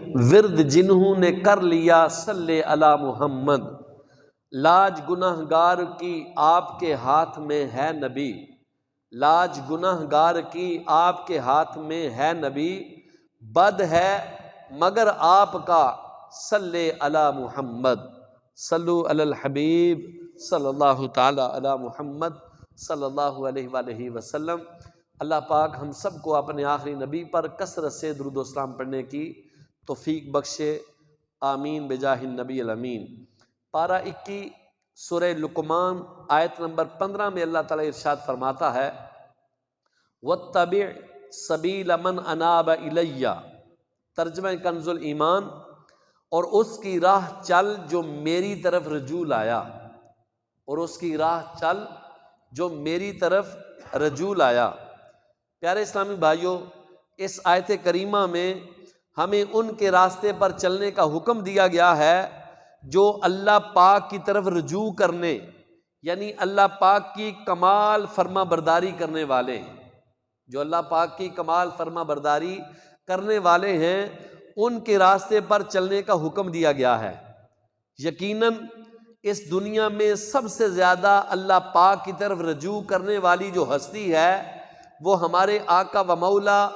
ورد جنہوں نے کر لیا صلی علی محمد، لاج گناہ گار کی آپ کے ہاتھ میں ہے نبی، لاج گناہ گار کی آپ کے ہاتھ میں ہے نبی، بد ہے مگر آپ کا صلی علی محمد، صلو علی الحبیب صلی اللہ تعالی علی محمد صلی اللہ علیہ وآلہ وسلم۔ اللہ پاک ہم سب کو اپنے آخری نبی پر کثرت سے درود و سلام پڑھنے کی توفیق بخشے، آمین بجاہ النبی الامین۔ پارہ 21 سورہ لقمان آیت نمبر 15 میں اللہ تعالیٰ ارشاد فرماتا ہے وَاتَّبِعْ سَبِيلَ مَنْ أَنَابَ إِلَيَّ، ترجمہ کنز الایمان، اور اس کی راہ چل جو میری طرف رجوع لایا، اور اس کی راہ چل جو میری طرف رجوع لایا۔ پیارے اسلامی بھائیوں، اس آیت کریمہ میں ہمیں ان کے راستے پر چلنے کا حکم دیا گیا ہے جو اللہ پاک کی طرف رجوع کرنے، یعنی اللہ پاک کی کمال فرما برداری کرنے والے ہیں، جو اللہ پاک کی کمال فرما برداری کرنے والے ہیں ان کے راستے پر چلنے کا حکم دیا گیا ہے۔ یقیناً اس دنیا میں سب سے زیادہ اللہ پاک کی طرف رجوع کرنے والی جو ہستی ہے وہ ہمارے آقا و مولا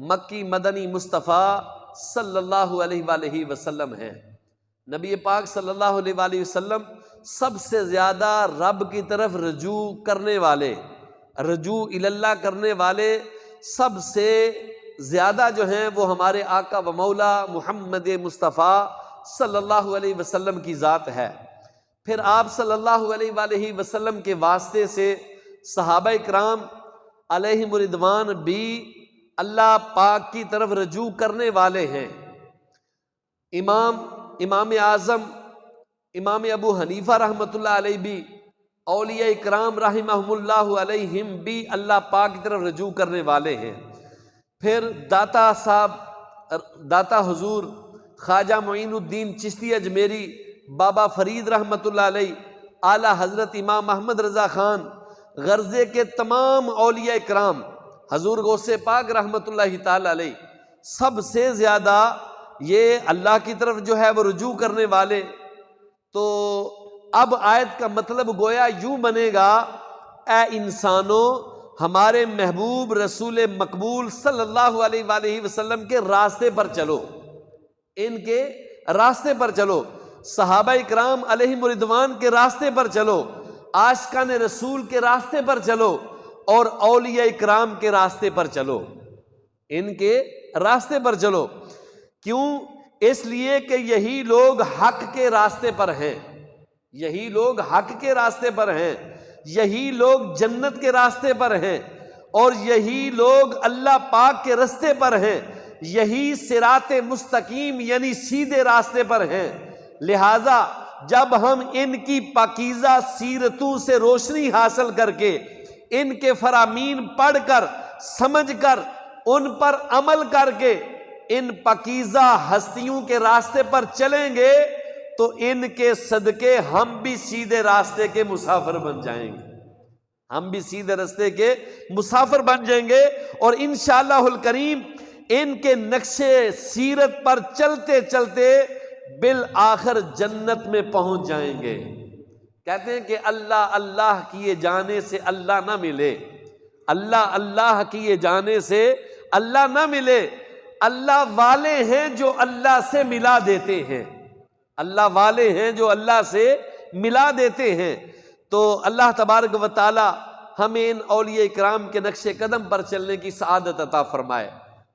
مکی مدنی مصطفیٰ صلی اللہ علیہ وآلہ وسلم ہیں۔ نبی پاک صلی اللہ علیہ وآلہ وسلم سب سے زیادہ رب کی طرف رجوع کرنے والے، رجوع اللہ کرنے والے سب سے زیادہ جو ہیں وہ ہمارے آقا و مولا محمد مصطفیٰ صلی اللہ علیہ وسلم کی ذات ہے۔ پھر آپ صلی اللہ علیہ وآلہ وسلم کے واسطے سے صحابہ اکرام علیہم رضوان بھی اللہ پاک کی طرف رجوع کرنے والے ہیں۔ امام اعظم امام ابو حنیفہ رحمۃ اللہ علیہ بھی، اولیاء اکرام رحمہم اللہ علیہم بھی اللہ پاک کی طرف رجوع کرنے والے ہیں۔ پھر داتا حضور خواجہ معین الدین چشتی اجمیری، بابا فرید رحمۃ اللہ علیہ، اعلیٰ حضرت امام احمد رضا خان، غرضے کے تمام اولیاء اکرام، حضور غوث پاک رحمۃ اللہ تعالی علیہ، سب سے زیادہ یہ اللہ کی طرف جو ہے وہ رجوع کرنے والے۔ تو اب آیت کا مطلب گویا یوں بنے گا، اے انسانوں ہمارے محبوب رسول مقبول صلی اللہ علیہ وآلہ وسلم کے راستے پر چلو، ان کے راستے پر چلو، صحابہ اکرام علیہم رضوان کے راستے پر چلو، عاشقان رسول کے راستے پر چلو، اور اولیاء اکرام کے راستے پر چلو، ان کے راستے پر چلو۔ کیوں؟ اس لیے کہ یہی لوگ حق کے راستے پر ہیں، یہی لوگ حق کے راستے پر ہیں، یہی لوگ جنت کے راستے پر ہیں، اور یہی لوگ اللہ پاک کے راستے پر ہیں، یہی صراط مستقیم یعنی سیدھے راستے پر ہیں۔ لہٰذا جب ہم ان کی پاکیزہ سیرتوں سے روشنی حاصل کر کے، ان کے فرامین پڑھ کر، سمجھ کر، ان پر عمل کر کے ان پاکیزہ ہستیوں کے راستے پر چلیں گے تو ان کے صدقے ہم بھی سیدھے راستے کے مسافر بن جائیں گے، ہم بھی سیدھے راستے کے مسافر بن جائیں گے، اور انشاءاللہ الکریم ان کے نقشے سیرت پر چلتے چلتے بالآخر جنت میں پہنچ جائیں گے۔ کہتے ہیں کہ اللہ اللہ کیے جانے سے اللہ نہ ملے، اللہ اللہ کیے جانے سے اللہ نہ ملے، اللہ والے ہیں جو اللہ سے ملا دیتے ہیں، اللہ والے ہیں جو اللہ سے ملا دیتے ہیں۔ تو اللہ تبارک و تعالی ہمیں ان اولیاء اکرام کے نقش قدم پر چلنے کی سعادت عطا فرمائے۔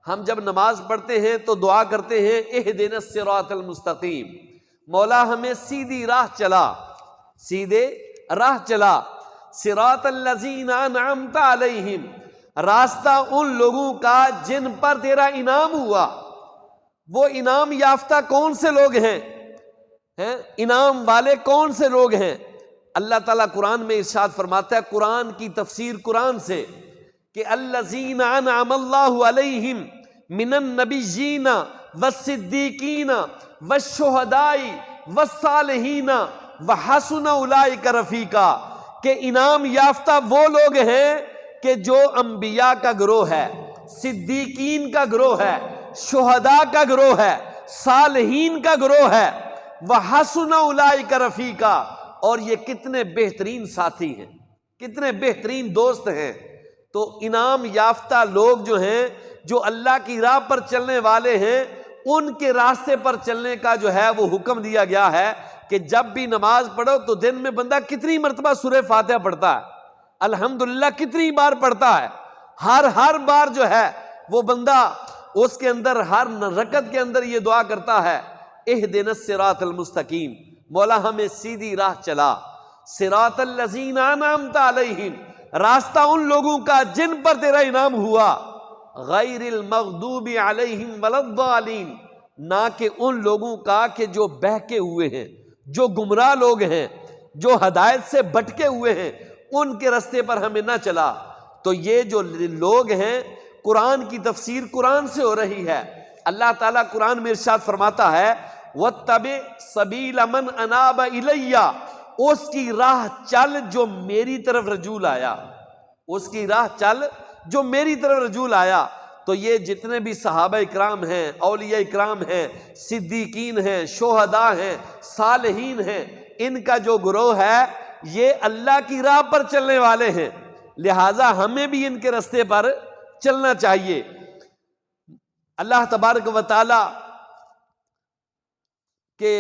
ہم جب نماز پڑھتے ہیں تو دعا کرتے ہیں اہدنا الصراط المستقیم، مولا ہمیں سیدھی راہ چلا، سیدھے راہ چلا، صراط الذین انعمت علیہم، راستہ ان لوگوں کا جن پر تیرا انعام ہوا۔ وہ انعام یافتہ کون سے لوگ ہیں؟ انعام والے کون سے لوگ ہیں؟ اللہ تعالیٰ قرآن میں ارشاد فرماتا ہے، قرآن کی تفسیر قرآن سے، کہ الذین انعم اللہ علیہم من النبیین والصدیقین والشہداء والصالحین وحسن اولئک رفیقا، کہ انعام یافتہ وہ لوگ ہیں کہ جو انبیاء کا گروہ ہے، صدیقین کا گروہ ہے، شہداء کا گروہ ہے، صالحین کا گروہ ہے، وَحَسُنَ أُولَٰئِكَ رَفِیقًا، اور یہ کتنے بہترین ساتھی ہیں، کتنے بہترین دوست ہیں۔ تو انعام یافتہ لوگ جو ہیں، جو اللہ کی راہ پر چلنے والے ہیں، ان کے راستے پر چلنے کا جو ہے وہ حکم دیا گیا ہے کہ جب بھی نماز پڑھو تو دن میں بندہ کتنی مرتبہ سورہ فاتحہ پڑھتا ہے، الحمدللہ کتنی بار پڑھتا ہے، ہر بار جو ہے وہ بندہ اس کے اندر ہر رکعت کے اندر یہ دعا کرتا ہے، اہدنا الصراط المستقیم، مولا ہمیں سیدھی راہ چلا، صراط الذین انعمت علیہم، راستہ ان لوگوں کا جن پر تیرا انعام ہوا، غیر المغضوب علیہم ولا الضالین، نہ کہ ان لوگوں کا کہ جو بہکے ہوئے ہیں، جو گمراہ لوگ ہیں، جو ہدایت سے بھٹکے ہوئے ہیں، ان کے راستے پر ہمیں نہ چلا۔ تو یہ جو لوگ ہیں، قرآن کی تفسیر قرآن سے ہو رہی ہے۔ اللہ تعالیٰ قرآن میں ارشاد فرماتا ہے وَاتَّبِعْ سَبِيلَ مَنْ أَنَابَ إِلَيَّ، اس کی راہ چل جو میری طرف رجوع آیا، اس کی راہ چل جو میری طرف رجوع آیا۔ تو یہ جتنے بھی صحابہ اکرام ہیں، اولیاء اکرام ہیں، صدیقین ہیں، شہداء ہیں، صالحین ہیں، ان کا جو گروہ ہے یہ اللہ کی راہ پر چلنے والے ہیں، لہٰذا ہمیں بھی ان کے راستے پر چلنا چاہیے۔ اللہ تبارک و تعالی کے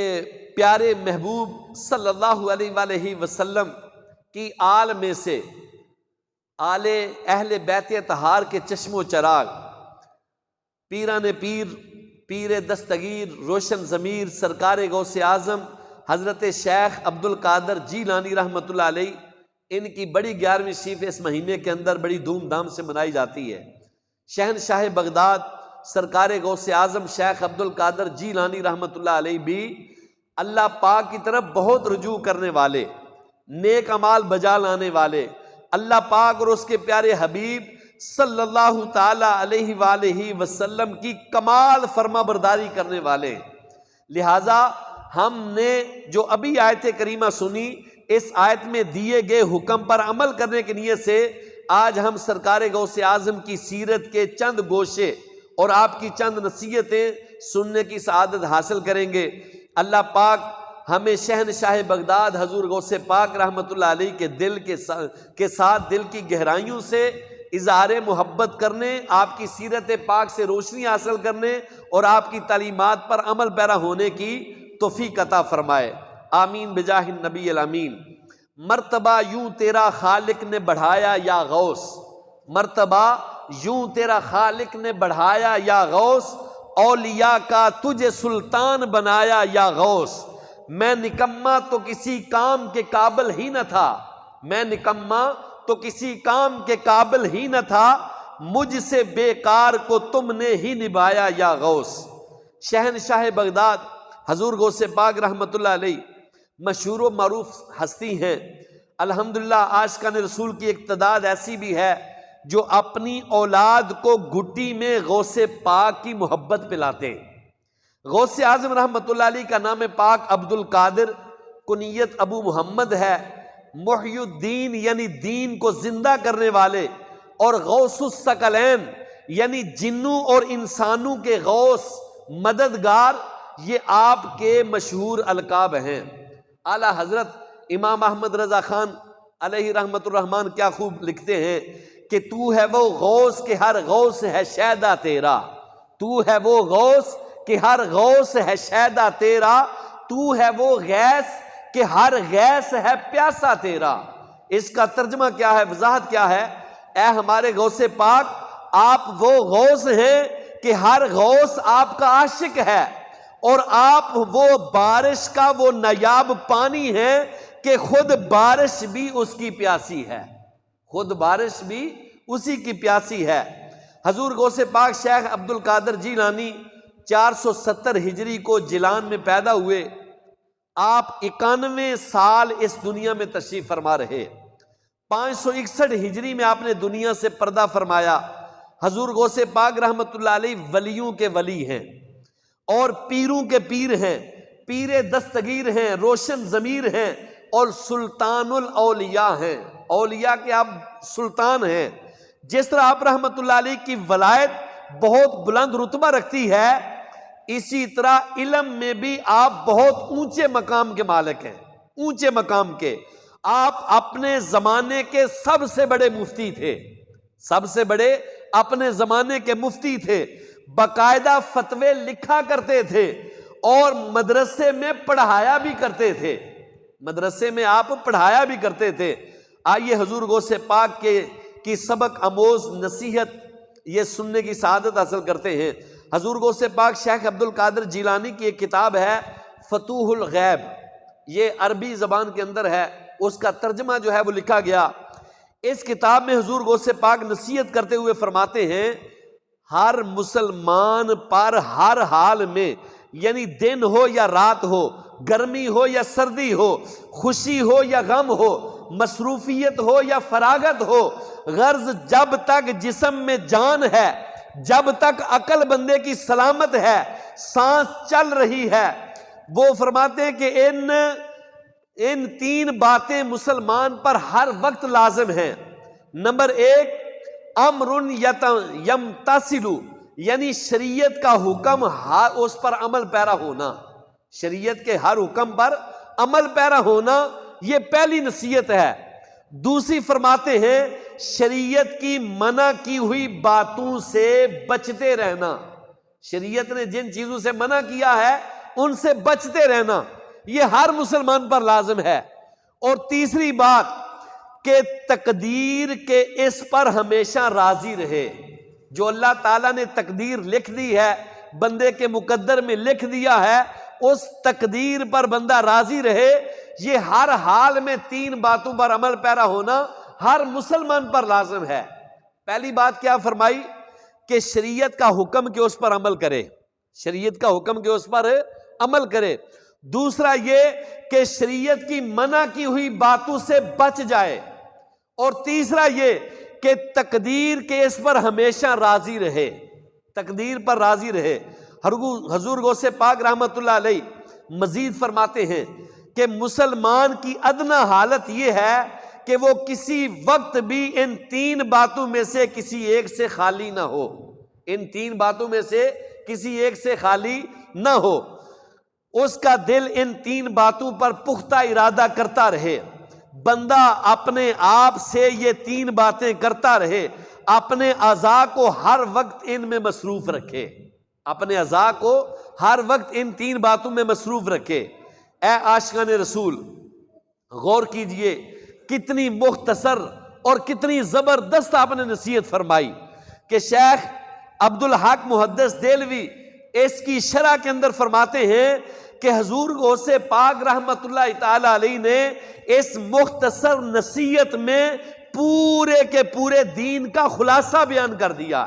پیارے محبوب صلی اللہ علیہ وآلہ وسلم کی آل میں سے، آل اہل بیت اطہار کے چشم و چراغ، پیران پیر، پیر دستگیر، روشن ضمیر، سرکار غوث اعظم حضرت شیخ عبد القادر جیلانی رحمۃ اللہ علیہ، ان کی بڑی 11ویں شریف اس مہینے کے اندر بڑی دھوم دھام سے منائی جاتی ہے۔ شہنشاہ بغداد سرکار غوث اعظم شیخ عبد القادر جیلانی رحمۃ اللہ علیہ بھی اللہ پاک کی طرف بہت رجوع کرنے والے، نیک اعمال بجا لانے والے، اللہ پاک اور اس کے پیارے حبیب صلی اللہ تعالی علیہ وآلہ وسلم کی کمال فرما برداری کرنے والے۔ لہٰذا ہم نے جو ابھی آیت کریمہ سنی، اس آیت میں دیے گئے حکم پر عمل کرنے کی نیت سے آج ہم سرکار غوث اعظم کی سیرت کے چند گوشے اور آپ کی چند نصیحتیں سننے کی سعادت حاصل کریں گے۔ اللہ پاک ہمیں شہنشاہ بغداد حضور غوث پاک رحمۃ اللہ علیہ کے دل کے ساتھ دل کی گہرائیوں سے اظہار محبت کرنے، آپ کی سیرت پاک سے روشنی حاصل کرنے اور آپ کی تعلیمات پر عمل پیرا ہونے کی توفیق عطا فرمائے، آمین بجاہ النبی الامین۔ مرتبہ یوں تیرا خالق نے بڑھایا یا غوث، مرتبہ یوں تیرا خالق نے بڑھایا یا غوث، اولیاء کا تجھے سلطان بنایا یا غوث، میں نکما تو کسی کام کے قابل ہی نہ تھا، میں نکما تو کسی کام کے قابل ہی نہ تھا، مجھ سے بیکار کو تم نے ہی نبھایا یا غوث۔ شہنشاہ بغداد حضور غوث پاک رحمۃ اللہ علیہ مشہور و معروف ہستی ہیں، الحمدللہ عاشقان رسول کی ایک تعداد ایسی بھی ہے جو اپنی اولاد کو گھٹی میں غوث پاک کی محبت پلاتے ہیں۔ غوث اعظم رحمۃ اللہ علیہ کا نام پاک عبد القادر، کنیت ابو محمد ہے، محی الدین یعنی دین کو زندہ کرنے والے، اور غوث الثقلین یعنی جنوں اور انسانوں کے غوث، مددگار، یہ آپ کے مشہور القاب ہیں۔ اعلیٰ حضرت امام احمد رضا خان علیہ رحمت الرحمن کیا خوب لکھتے ہیں کہ تو ہے وہ غوث کہ ہر غوث ہے شیدا تیرا، تو ہے وہ غوث کہ ہر غوث ہے شیدا تیرا، تو ہے وہ غیث کہ ہر غیث ہے پیاسا تیرا۔ اس کا ترجمہ کیا ہے، وضاحت کیا ہے؟ اے ہمارے غوث پاک، آپ وہ غوث ہیں کہ ہر غوث آپ کا عاشق ہے، اور آپ وہ بارش کا وہ نایاب پانی ہے کہ خود بارش بھی اس کی پیاسی ہے، خود بارش بھی اسی کی پیاسی ہے۔ حضور غوث پاک شیخ عبد القادر جیلانی 470 ہجری کو جیلان میں پیدا ہوئے، آپ 91 سال اس دنیا میں تشریف فرما رہے، 561 ہجری میں آپ نے دنیا سے پردہ فرمایا۔ حضور غوث پاک رحمت اللہ علیہ ولیوں کے ولی ہیں اور پیروں کے پیر ہیں، پیر دستگیر ہیں، روشن ضمیر ہیں، اور سلطان الاولیاء ہیں، اولیاء کے آپ سلطان ہیں۔ جس طرح آپ رحمت اللہ علیہ کی ولایت بہت بلند رتبہ رکھتی ہے، اسی طرح علم میں بھی آپ بہت اونچے مقام کے مالک ہیں، اونچے مقام کے۔ آپ اپنے زمانے کے سب سے بڑے مفتی تھے، سب سے بڑے اپنے زمانے کے مفتی تھے، باقاعدہ فتوے لکھا کرتے تھے اور مدرسے میں پڑھایا بھی کرتے تھے، مدرسے میں آپ پڑھایا بھی کرتے تھے۔ آئیے حضور غوث پاک کی سبق آموز نصیحت یہ سننے کی سعادت حاصل کرتے ہیں۔ حضور غوث پاک شیخ عبد القادر جیلانی کی ایک کتاب ہے فتوح الغیب، یہ عربی زبان کے اندر ہے، اس کا ترجمہ جو ہے وہ لکھا گیا۔ اس کتاب میں حضور غوث پاک نصیحت کرتے ہوئے فرماتے ہیں ہر مسلمان پر ہر حال میں، یعنی دن ہو یا رات ہو، گرمی ہو یا سردی ہو، خوشی ہو یا غم ہو، مصروفیت ہو یا فراغت ہو، غرض جب تک جسم میں جان ہے، جب تک عقل بندے کی سلامت ہے، سانس چل رہی ہے، وہ فرماتے ہیں کہ ان تین باتیں مسلمان پر ہر وقت لازم ہیں۔ نمبر ایک، امر یمتثل، یعنی شریعت کا حکم اس پر عمل پیرا ہونا، شریعت کے ہر حکم پر عمل پیرا ہونا، یہ پہلی نصیحت ہے۔ دوسری فرماتے ہیں شریعت کی منع کی ہوئی باتوں سے بچتے رہنا، شریعت نے جن چیزوں سے منع کیا ہے ان سے بچتے رہنا، یہ ہر مسلمان پر لازم ہے۔ اور تیسری بات کہ تقدیر کے اس پر ہمیشہ راضی رہے، جو اللہ تعالیٰ نے تقدیر لکھ دی ہے، بندے کے مقدر میں لکھ دیا ہے، اس تقدیر پر بندہ راضی رہے۔ یہ ہر حال میں تین باتوں پر عمل پیرا ہونا ہر مسلمان پر لازم ہے۔ پہلی بات کیا فرمائی کہ شریعت کا حکم کہ اس پر عمل کرے، شریعت کا حکم کہ اس پر عمل کرے۔ دوسرا یہ کہ شریعت کی منع کی ہوئی باتوں سے بچ جائے، اور تیسرا یہ کہ تقدیر کے اس پر ہمیشہ راضی رہے، تقدیر پر راضی رہے۔ حضور غوث پاک رحمت اللہ علیہ مزید فرماتے ہیں کہ مسلمان کی ادنا حالت یہ ہے کہ وہ کسی وقت بھی ان تین باتوں میں سے کسی ایک سے خالی نہ ہو، ان تین باتوں میں سے کسی ایک سے خالی نہ ہو، اس کا دل ان تین باتوں پر پختہ ارادہ کرتا رہے۔ بندہ اپنے آپ سے یہ تین باتیں کرتا رہے، اپنے اعضاء کو ہر وقت ان میں مصروف رکھے، اپنے اعضاء کو ہر وقت ان تین باتوں میں مصروف رکھے۔ اے عاشقان رسول، غور کیجئے کتنی مختصر اور کتنی زبردست آپ نے نصیحت فرمائی کہ شیخ عبد الحق محدث دہلوی اس کی شرح کے اندر فرماتے ہیں کہ حضور غوث پاک رحمت اللہ تعالی علیہ نے اس مختصر نصیحت میں پورے کے پورے دین کا خلاصہ بیان کر دیا،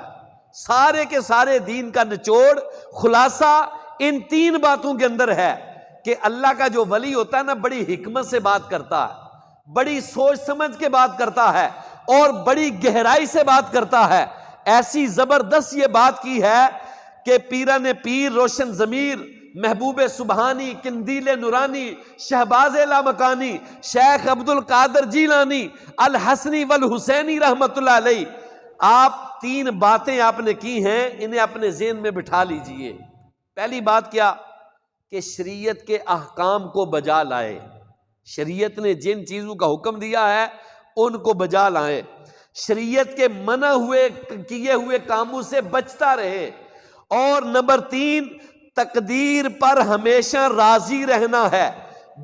سارے کے سارے دین کا نچوڑ خلاصہ ان تین باتوں کے اندر ہے کہ اللہ کا جو ولی ہوتا ہے نا، بڑی حکمت سے بات کرتا ہے، بڑی سوچ سمجھ کے بات کرتا ہے اور بڑی گہرائی سے بات کرتا ہے۔ ایسی زبردست یہ بات کی ہے کہ پیران پیر، روشن ضمیر، محبوب سبحانی، قندیل نورانی، شہباز لامکانی، شیخ عبد القادر جیلانی، الحسنی والحسینی رحمت اللہ علیہ، آپ تین باتیں آپ نے کی ہیں، انہیں اپنے ذہن میں بٹھا لیجئے۔ پہلی بات کیا کہ شریعت کے احکام کو بجا لائے، شریعت نے جن چیزوں کا حکم دیا ہے ان کو بجا لائیں، شریعت کے منع کیے ہوئے کاموں سے بچتا رہے۔ اور نمبر تین، تقدیر پر ہمیشہ راضی رہنا ہے،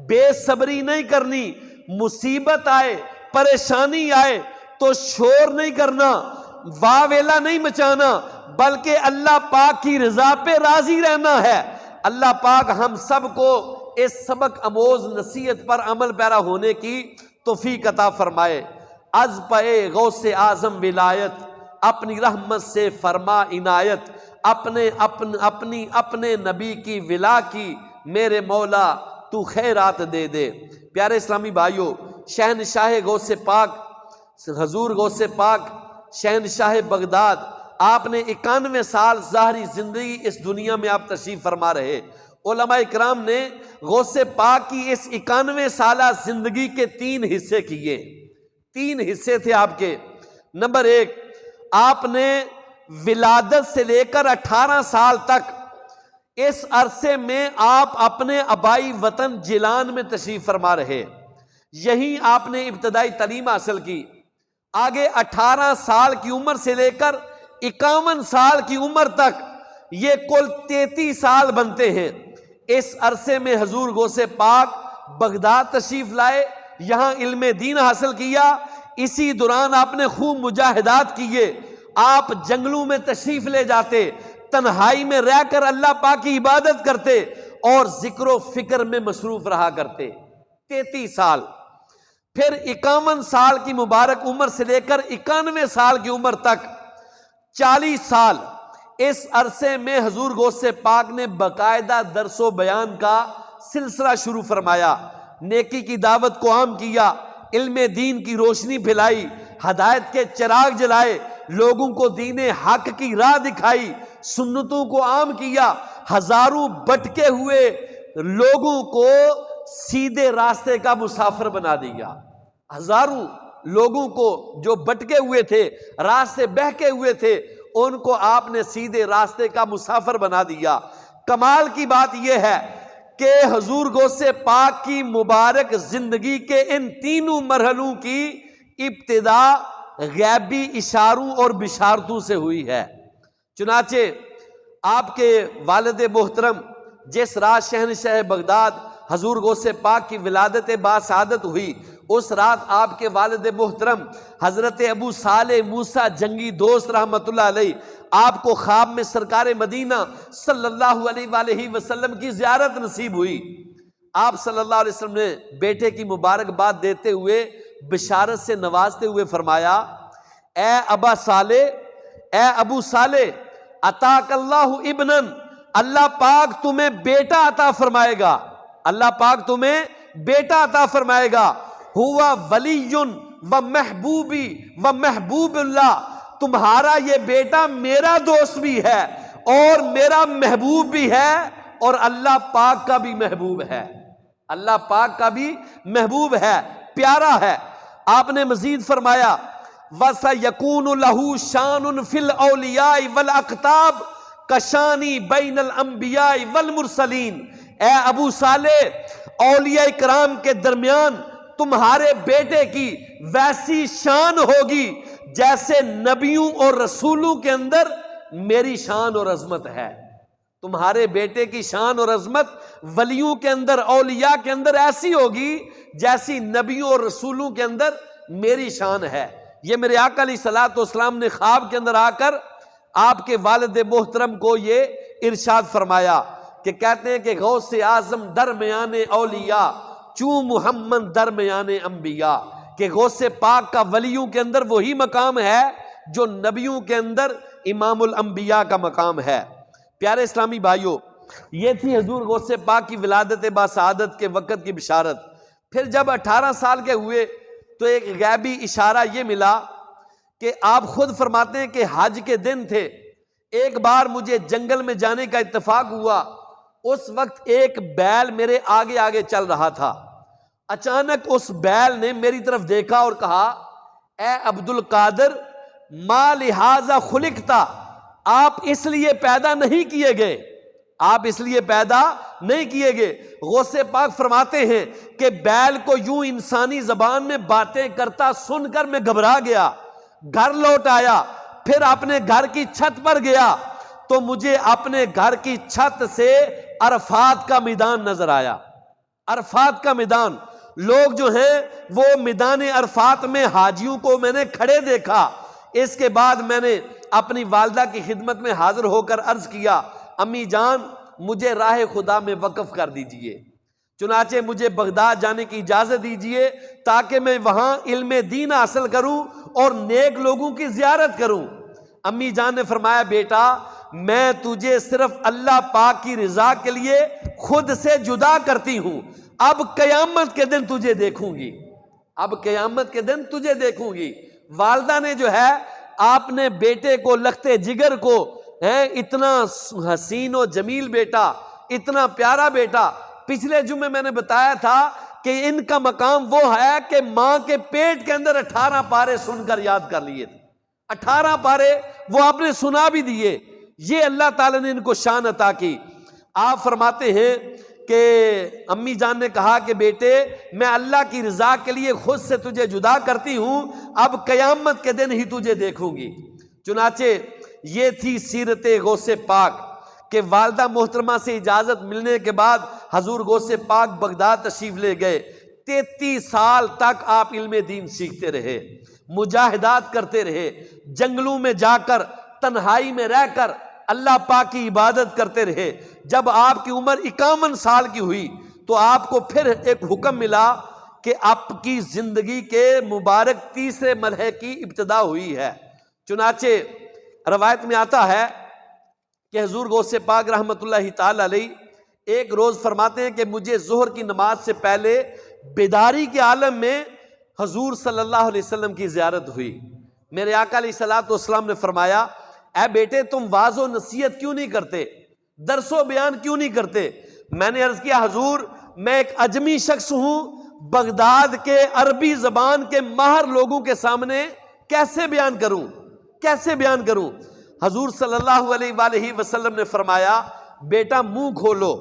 بے صبری نہیں کرنی، مصیبت آئے، پریشانی آئے تو شور نہیں کرنا، واہ ویلا نہیں مچانا، بلکہ اللہ پاک کی رضا پہ راضی رہنا ہے۔ اللہ پاک ہم سب کو اس سبق آموز نصیحت پر عمل پیرا ہونے کی توفیق عطا فرمائے۔ از پے غوث اعظم ولایت، اپنی رحمت سے فرما عنایت، اپنے نبی کی ولا کی میرے مولا تو خیرات دے دے۔ پیارے اسلامی بھائیوں، شہنشاہ غوث پاک حضور غوث پاک شہنشاہ بغداد، آپ نے 91 سال ظاہری زندگی اس دنیا میں آپ تشریف فرما رہے۔ علماء کرام نے غوث پاک کی اس 91 سالہ زندگی کے 3 حصے کیے، 3 حصے تھے آپ کے۔ نمبر 1، آپ نے ولادت سے لے کر 18 سال تک اس عرصے میں آپ اپنے آبائی وطن جیلان میں تشریف فرما رہے، یہیں آپ نے ابتدائی تعلیم حاصل کی۔ آگے 18 سال کی عمر سے لے کر 51 سال کی عمر تک یہ کل 33 سال بنتے ہیں۔ اس عرصے میں حضور غوث پاک بغداد تشریف لائے، یہاں علم دین حاصل کیا۔ اسی دوران آپ نے خوب مجاہدات کیے، آپ جنگلوں میں تشریف لے جاتے، تنہائی میں رہ کر اللہ پاک کی عبادت کرتے اور ذکر و فکر میں مصروف رہا کرتے۔ 33 سال، پھر 51 سال کی مبارک عمر سے لے کر 91 سال کی عمر تک 40 سال، اس عرصے میں حضور غوث پاک نے باقاعدہ درس و بیان کا سلسلہ شروع فرمایا، نیکی کی دعوت کو عام کیا، علم دین کی روشنی پھیلائی، ہدایت کے چراغ جلائے، لوگوں کو دین حق کی راہ دکھائی، سنتوں کو عام کیا، ہزاروں بٹکے ہوئے لوگوں کو سیدھے راستے کا مسافر بنا دیا۔ ہزاروں لوگوں کو جو بٹکے ہوئے تھے، راستے بہکے ہوئے تھے، ان کو آپ نے سیدھے راستے کا مسافر بنا دیا۔ کمال کی بات یہ ہے کہ حضور غوث پاک کی مبارک زندگی کے ان تینوں مرحلوں کی ابتدا غیبی اشاروں اور بشارتوں سے ہوئی ہے۔ چنانچہ آپ کے والد محترم جس رات شہنشاہ بغداد حضور غوث پاک کی ولادت باسعادت ہوئی، اس رات آپ کے والد محترم حضرت ابو صالح موسیٰ جنگی دوست رحمت اللہ علیہ آپ کو خواب میں سرکار مدینہ صلی اللہ علیہ وآلہ وسلم کی زیارت نصیب ہوئی۔ آپ صلی اللہ علیہ وسلم نے بیٹے کی مبارکباد دیتے ہوئے بشارت سے نوازتے ہوئے فرمایا، اے ابا صالح، اے ابو صالح، عطاک اللہ ابنن، اللہ پاک تمہیں بیٹا عطا فرمائے گا، اللہ پاک تمہیں بیٹا عطا فرمائے گا، ہوا ولی و محبوبی و محبوب اللہ، تمہارا یہ بیٹا میرا دوست بھی ہے اور میرا محبوب بھی ہے اور اللہ پاک کا بھی محبوب ہے، اللہ پاک کا بھی محبوب ہے، پیارا ہے۔ آپ نے مزید فرمایا وَسَيَكُونُ لَهُ شَانٌ فِي الْأَوْلِيَاءِ وَالْأَقْطَابِ كَشَانِ بَيْنَ الْأَنْبِيَاءِ وَالْمُرْسَلِينَ، اے ابو صالح، اولیاء کرام کے درمیان تمہارے بیٹے کی ویسی شان ہوگی جیسے نبیوں اور رسولوں کے اندر میری شان اور عظمت ہے۔ تمہارے بیٹے کی شان اور عظمت ولیوں کے اندر، اولیاء کے اندر ایسی ہوگی جیسی نبیوں اور رسولوں کے اندر میری شان ہے۔ یہ میرے آقا علیہ الصلوۃ والسلام نے خواب کے اندر آ کر آپ کے والد محترم کو یہ ارشاد فرمایا کہ کہتے ہیں کہ غوث اعظم درمیان اولیاء چوں محمد درمیان انبیاء، کہ غوث پاک کا ولیوں کے اندر وہی مقام ہے جو نبیوں کے اندر امام الانبیاء کا مقام ہے۔ پیارے اسلامی بھائیوں، یہ تھی حضور غوث پاک کی ولادت باسعادت کے وقت کی بشارت۔ پھر جب 18 سال کے ہوئے تو ایک غیبی اشارہ یہ ملا کہ آپ خود فرماتے ہیں کہ حج کے دن تھے، ایک بار مجھے جنگل میں جانے کا اتفاق ہوا، اس وقت ایک بیل میرے آگے آگے چل رہا تھا، اچانک اس بیل نے میری طرف دیکھا اور کہا، اے عبد القادر، ما لہذا خلقتا، آپ اس لیے پیدا نہیں کیے گئے، آپ اس لیے پیدا نہیں کیے گئے۔ غوث پاک فرماتے ہیں کہ بیل کو یوں انسانی زبان میں باتیں کرتا سن کر میں گھبرا گیا، گھر لوٹ آیا، پھر اپنے گھر کی چھت پر گیا تو مجھے اپنے گھر کی چھت سے عرفات کا میدان نظر آیا۔ عرفات کا میدان، لوگ جو ہیں وہ میدان عرفات میں حاجیوں کو میں نے کھڑے دیکھا۔ اس کے بعد میں نے اپنی والدہ کی خدمت میں حاضر ہو کر عرض کیا، امی جان مجھے راہ خدا میں وقف کر دیجئے، چنانچہ مجھے بغداد جانے کی اجازت دیجئے تاکہ میں وہاں علم دین حاصل کروں اور نیک لوگوں کی زیارت کروں۔ امی جان نے فرمایا، بیٹا میں تجھے صرف اللہ پاک کی رضا کے لیے خود سے جدا کرتی ہوں، اب قیامت کے دن تجھے دیکھوں گی، اب قیامت کے دن تجھے دیکھوں گی۔ والدہ نے جو ہے آپ نے بیٹے کو، لختے جگر کو، اتنا حسین و جمیل بیٹا، اتنا پیارا بیٹا، پچھلے جمعے میں نے بتایا تھا کہ ان کا مقام وہ ہے کہ ماں کے پیٹ کے اندر 18 پارے سن کر یاد کر لیے تھے، 18 پارے وہ آپ نے سنا بھی دیے، یہ اللہ تعالیٰ نے ان کو شان عطا کی۔ آپ فرماتے ہیں کہ امی جان نے کہا کہ بیٹے میں اللہ کی رضا کے لیے خود سے تجھے جدا کرتی ہوں، اب قیامت کے دن ہی تجھے دیکھوں گی۔ چنانچہ یہ تھی سیرت غوث پاک کہ والدہ محترمہ سے اجازت ملنے کے بعد حضور غوث پاک بغداد تشریف لے گئے۔ 33 سال تک آپ علم دین سیکھتے رہے، مجاہدات کرتے رہے، جنگلوں میں جا کر تنہائی میں رہ کر اللہ پاک کی عبادت کرتے رہے۔ جب آپ کی عمر 51 سال کی ہوئی تو آپ کو پھر ایک حکم ملا کہ آپ کی زندگی کے مبارک تیسرے مرحلے کی ابتدا ہوئی ہے۔ چنانچہ روایت میں آتا ہے کہ حضور غوث پاک رحمۃ اللہ تعالی علیہ ایک روز فرماتے ہیں کہ مجھے ظہر کی نماز سے پہلے بیداری کے عالم میں حضور صلی اللہ علیہ وسلم کی زیارت ہوئی۔ میرے آقا علیہ الصلوۃ والسلام نے فرمایا، اے بیٹے تم واعظ و نصیحت کیوں نہیں کرتے، درس و بیان کیوں نہیں کرتے؟ میں نے عرض کیا حضور میں ایک اجمی شخص ہوں، بغداد کے عربی زبان کے ماہر لوگوں کے سامنے کیسے بیان کروں، کیسے بیان کروں؟ حضور صلی اللہ علیہ وآلہ وسلم نے فرمایا بیٹا منہ کھولو۔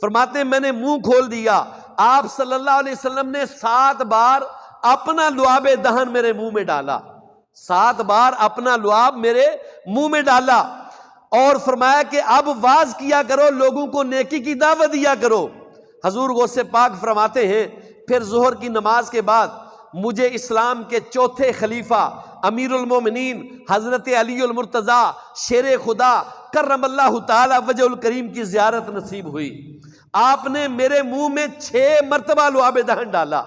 فرماتے ہیں میں نے منہ کھول دیا، آپ صلی اللہ علیہ وسلم نے 7 بار اپنا لعاب دہن میرے منہ میں ڈالا، 7 بار اپنا لعاب میرے منہ میں ڈالا، اور فرمایا کہ اب واز کیا کرو، لوگوں کو نیکی کی دعوت دیا کرو۔ حضور غوث پاک فرماتے ہیں پھر ظہر کی نماز کے بعد مجھے اسلام کے چوتھے خلیفہ امیر المومنین حضرت علی المرتضیٰ شیر خدا کرم اللہ تعالی وجہ الکریم کی زیارت نصیب ہوئی۔ آپ نے میرے منہ میں 6 مرتبہ لعاب دہن ڈالا،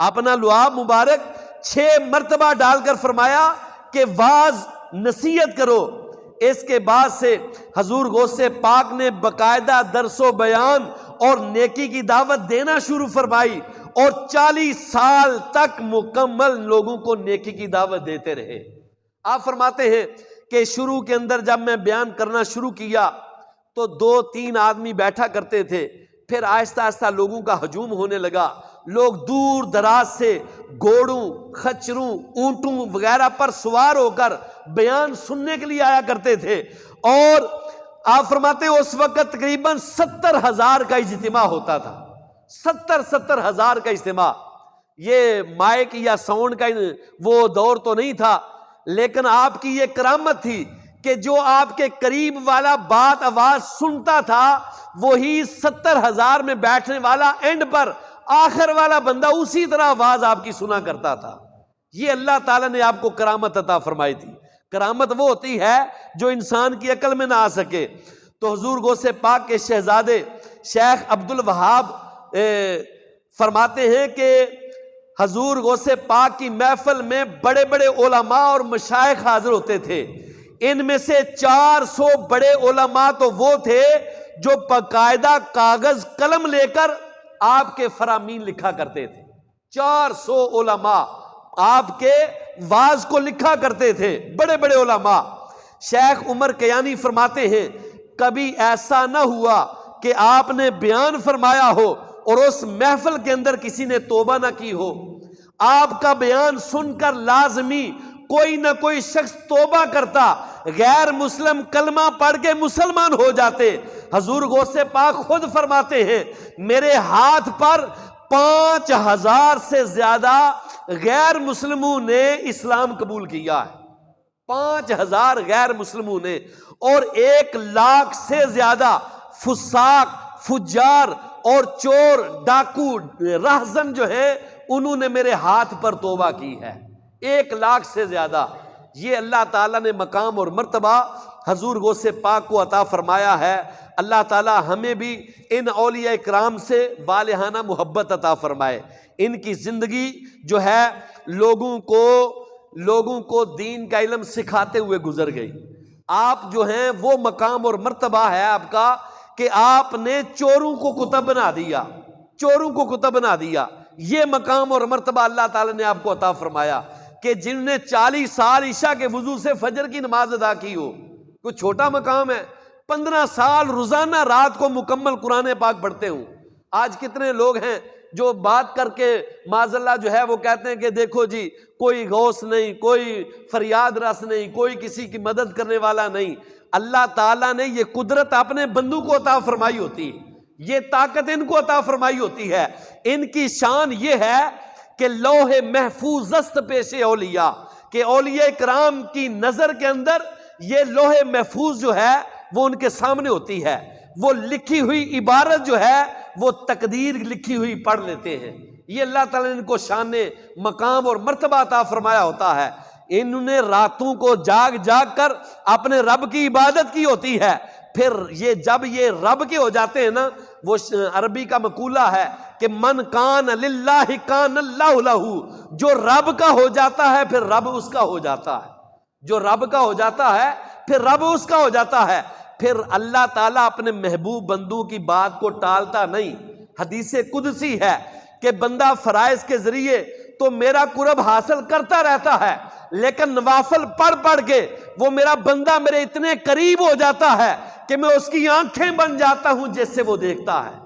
اپنا لعاب مبارک 6 مرتبہ ڈال کر فرمایا کہ واز نصیحت کرو۔ اس کے بعد سے حضور غوث پاک نے باقاعدہ درس و بیان اور نیکی کی دعوت دینا شروع فرمائی، اور 40 سال تک مکمل لوگوں کو نیکی کی دعوت دیتے رہے۔ آپ فرماتے ہیں کہ شروع کے اندر جب میں بیان کرنا شروع کیا تو 2-3 آدمی بیٹھا کرتے تھے، پھر آہستہ آہستہ لوگوں کا ہجوم ہونے لگا، لوگ دور دراز سے گھوڑوں، خچروں، اونٹوں وغیرہ پر سوار ہو کر بیان سننے کے لیے آیا کرتے تھے، اور آپ فرماتے ہیں اس وقت تقریباً 70,000 کا اجتماع ہوتا تھا، 70,000 کا اجتماع۔ یہ مائک یا ساؤنڈ کا وہ دور تو نہیں تھا، لیکن آپ کی یہ کرامت تھی کہ جو آپ کے قریب والا بات آواز سنتا تھا وہی 70,000 میں بیٹھنے والا اینڈ پر آخر والا بندہ اسی طرح آواز آپ کی سنا کرتا تھا۔ یہ اللہ تعالیٰ نے آپ کو کرامت عطا فرمائی تھی۔ کرامت وہ ہوتی ہے جو انسان کی عقل میں نہ آ سکے۔ تو حضور غوث پاک کے شہزادے شیخ عبد الوہاب فرماتے ہیں کہ حضور غوث پاک کی محفل میں بڑے بڑے علماء اور مشائخ حاضر ہوتے تھے۔ ان میں سے 400 بڑے علماء تو وہ تھے جو باقاعدہ کاغذ قلم لے کر آپ کے فرامین لکھا کرتے تھے۔ 400 علماء آپ کے واز کو لکھا کرتے تھے، بڑے بڑے علماء۔ شیخ عمر کیانی فرماتے ہیں کبھی ایسا نہ ہوا کہ آپ نے بیان فرمایا ہو اور اس محفل کے اندر کسی نے توبہ نہ کی ہو۔ آپ کا بیان سن کر لازمی کوئی نہ کوئی شخص توبہ کرتا، غیر مسلم کلمہ پڑھ کے مسلمان ہو جاتے۔ حضور غوث پاک خود فرماتے ہیں میرے ہاتھ پر 5,000 سے زیادہ غیر مسلموں نے اسلام قبول کیا ہے، 5,000 غیر مسلموں نے، اور 1,00,000 سے زیادہ فساق، فجار اور چور، ڈاکو، رہزن جو ہے انہوں نے میرے ہاتھ پر توبہ کی ہے، 1,00,000 سے زیادہ۔ یہ اللہ تعالیٰ نے مقام اور مرتبہ حضور غوث پاک کو عطا فرمایا ہے۔ اللہ تعالیٰ ہمیں بھی ان اولیاء کرام سے والہانہ محبت عطا فرمائے۔ ان کی زندگی جو ہے لوگوں کو دین کا علم سکھاتے ہوئے گزر گئی۔ آپ جو ہیں وہ مقام اور مرتبہ ہے آپ کا کہ آپ نے چوروں کو کتب بنا دیا، چوروں کو کتب بنا دیا۔ یہ مقام اور مرتبہ اللہ تعالیٰ نے آپ کو عطا فرمایا کہ جن نے 40 سال عشاء کے وضو سے فجر کی نماز ادا کی ہو، کوئی چھوٹا مقام ہے؟ 15 سال روزانہ رات کو مکمل قرآن پاک پڑھتے ہوں۔ آج کتنے لوگ ہیں جو بات کر کے معاذ اللہ جو ہے وہ کہتے ہیں کہ دیکھو جی کوئی غوث نہیں، کوئی فریاد رس نہیں، کوئی کسی کی مدد کرنے والا نہیں۔ اللہ تعالیٰ نے یہ قدرت اپنے بندوں کو عطا فرمائی ہوتی ہے، یہ طاقت ان کو عطا فرمائی ہوتی ہے۔ ان کی شان یہ ہے کہ لوح محفوظ است پیش اولیاء، کہ اولیاء کرام کی نظر کے اندر یہ لوح محفوظ جو ہے وہ ان کے سامنے ہوتی ہے، وہ لکھی ہوئی عبارت جو ہے وہ تقدیر لکھی ہوئی پڑھ لیتے ہیں۔ یہ اللہ تعالیٰ نے ان کو شان مقام اور مرتبہ عطا فرمایا ہوتا ہے۔ انہوں نے راتوں کو جاگ جاگ کر اپنے رب کی عبادت کی ہوتی ہے، پھر یہ جب یہ رب کے ہو جاتے ہیں نا، وہ عربی کا مقولہ ہے کہ من کان للہ کان اللہ لہ، جو رب کا ہو جاتا ہے پھر رب اس کا ہو جاتا ہے، جو رب کا ہو جاتا ہے پھر رب اس کا ہو جاتا ہے۔ پھر اللہ تعالیٰ اپنے محبوب بندوں کی بات کو ٹالتا نہیں۔ حدیث قدسی ہے کہ بندہ فرائض کے ذریعے تو میرا قرب حاصل کرتا رہتا ہے، لیکن نوافل پڑھ پڑھ کے وہ میرا بندہ میرے اتنے قریب ہو جاتا ہے کہ میں اس کی آنکھیں بن جاتا ہوں جس سے وہ دیکھتا ہے۔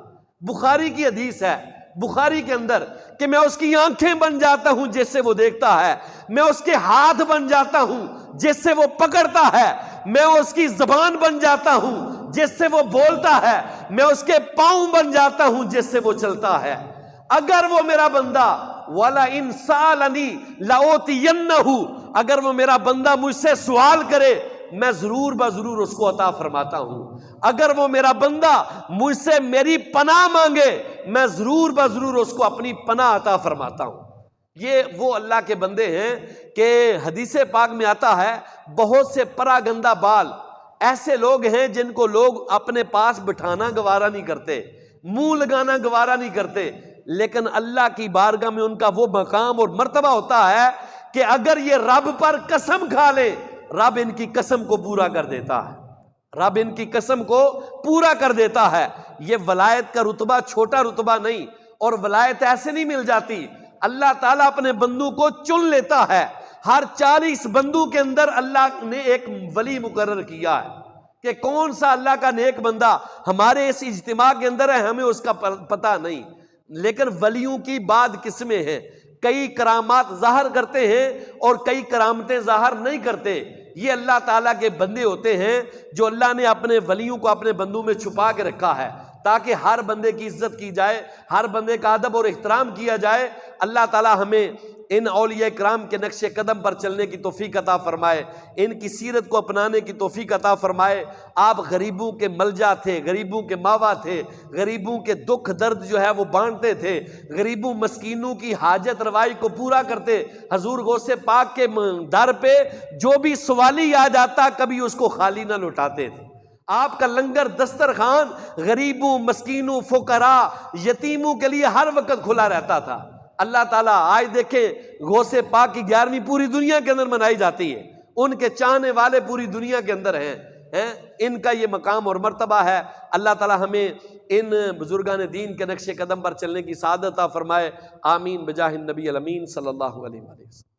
بخاری کی حدیث ہے، بخاری کے اندر، کہ میں اس کی آنکھیں بن جاتا ہوں جس سے وہ دیکھتا ہے، میں اس کے ہاتھ بن جاتا ہوں جس سے وہ پکڑتا ہے، میں اس کی زبان بن جاتا ہوں جس سے وہ بولتا ہے، میں اس کے پاؤں بن جاتا ہوں جس سے وہ چلتا ہے۔ اگر وہ میرا بندہ وَلَئِن سَأَلَنِي لَأُوتِيَنَّهُ، اگر وہ میرا بندہ مجھ سے سوال کرے میں ضرور بضرور اس کو عطا فرماتا ہوں، اگر وہ میرا بندہ مجھ سے میری پناہ مانگے میں ضرور بضرور اس کو اپنی پناہ عطا فرماتا ہوں۔ یہ وہ اللہ کے بندے ہیں کہ حدیث پاک میں آتا ہے بہت سے پراگندہ بال ایسے لوگ ہیں جن کو لوگ اپنے پاس بٹھانا گوارا نہیں کرتے، منہ لگانا گوارا نہیں کرتے، لیکن اللہ کی بارگاہ میں ان کا وہ مقام اور مرتبہ ہوتا ہے کہ اگر یہ رب پر قسم کھا لے رب ان کی قسم کو پورا کر دیتا ہے، رب ان کی قسم کو پورا کر دیتا ہے۔ یہ ولایت کا رتبہ چھوٹا رتبہ نہیں، اور ولایت ایسے نہیں مل جاتی، اللہ تعالیٰ اپنے بندوں کو چن لیتا ہے۔ ہر 40 بندوں کے اندر اللہ نے ایک ولی مقرر کیا ہے کہ کون سا اللہ کا نیک بندہ ہمارے اس اجتماع کے اندر ہے، ہمیں اس کا پتہ نہیں، لیکن ولیوں کی بعض قسمیں ہیں، کئی کرامات ظاہر کرتے ہیں اور کئی کرامتیں ظاہر نہیں کرتے۔ یہ اللہ تعالیٰ کے بندے ہوتے ہیں جو اللہ نے اپنے ولیوں کو اپنے بندوں میں چھپا کے رکھا ہے تاکہ ہر بندے کی عزت کی جائے، ہر بندے کا ادب اور احترام کیا جائے۔ اللہ تعالیٰ ہمیں ان اولیاء کرام کے نقش قدم پر چلنے کی توفیق عطا فرمائے، ان کی سیرت کو اپنانے کی توفیق عطا فرمائے۔ آپ غریبوں کے ملجا تھے، غریبوں کے ماوا تھے، غریبوں کے دکھ درد جو ہے وہ بانٹتے تھے، غریبوں مسکینوں کی حاجت روائی کو پورا کرتے۔ حضور غوث پاک کے در پہ جو بھی سوالی آ جاتا کبھی اس کو خالی نہ لوٹاتے تھے۔ آپ کا لنگر دسترخوان غریبوں مسکینوں فقراء یتیموں کے لیے ہر وقت کھلا رہتا تھا۔ اللہ تعالیٰ آج دیکھیں غوث پاک کی 11ویں پوری دنیا کے اندر منائی جاتی ہے، ان کے چاہنے والے پوری دنیا کے اندر ہیں، ان کا یہ مقام اور مرتبہ ہے۔ اللہ تعالیٰ ہمیں ان بزرگان دین کے نقش قدم پر چلنے کی سعادت عطا فرمائے، آمین بجاہ النبی الامین صلی اللہ علیہ وسلم۔